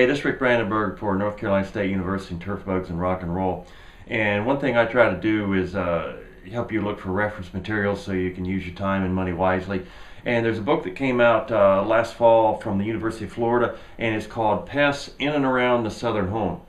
this is Rick Brandenburg for North Carolina State University and Turf Bugs and Rock and Roll. And one thing I try to do is help you look for reference materials so you can use your time and money wisely. And there's a book that came out last fall from the University of Florida, and it's called Pests in and Around the Southern Home.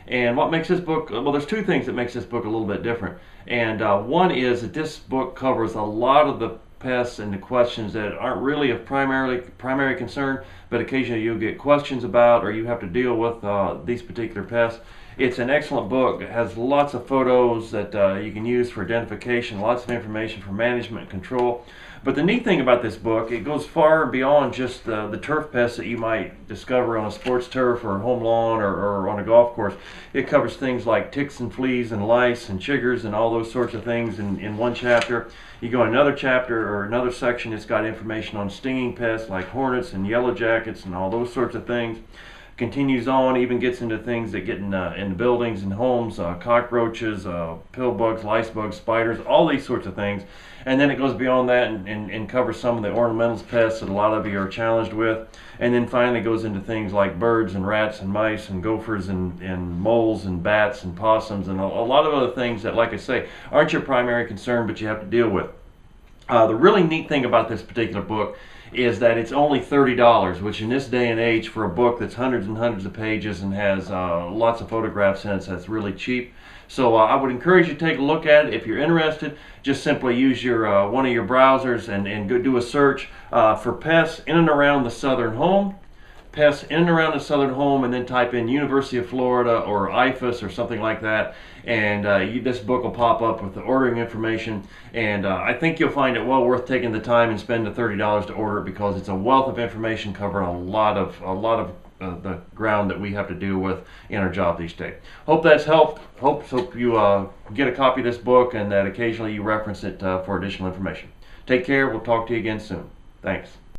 And what makes this book, well, there's two things that makes this book a little bit different. And one is that this book covers a lot of the pests and the questions that aren't really of primary concern, but occasionally you'll get questions about or you have to deal with these particular pests. It's an excellent book. It has lots of photos that you can use for identification, lots of information for management and control. But the neat thing about this book, it goes far beyond just the turf pests that you might discover on a sports turf or home lawn or on a golf course. It covers things like ticks and fleas and lice and chiggers and all those sorts of things in one chapter. You go in another chapter or another section, it's got information on stinging pests like hornets and yellow jackets and all those sorts of things. Continues on, even gets into things that get in buildings and homes, cockroaches, pill bugs, lice bugs, spiders, all these sorts of things. And then it goes beyond that and covers some of the ornamentals pests that a lot of you are challenged with. And then finally goes into things like birds and rats and mice and gophers and moles and bats and possums and a lot of other things that, like I say, aren't your primary concern, but you have to deal with. The really neat thing about this particular book is that it's only $30, which in this day and age for a book that's hundreds and hundreds of pages and has lots of photographs in it, that's really cheap. So I would encourage you to take a look at it. If you're interested, just simply use your one of your browsers and go do a search for pests in and around the southern home, pests in and around the southern home, and then type in University of Florida or IFAS or something like that, and this book will pop up with the ordering information. And I think you'll find it well worth taking the time and spend the $30 to order it, because it's a wealth of information covering a lot of the ground that we have to deal with in our job these days. Hope that's helped. Hope you get a copy of this book and that occasionally you reference it for additional information. Take care. We'll talk to you again soon. Thanks.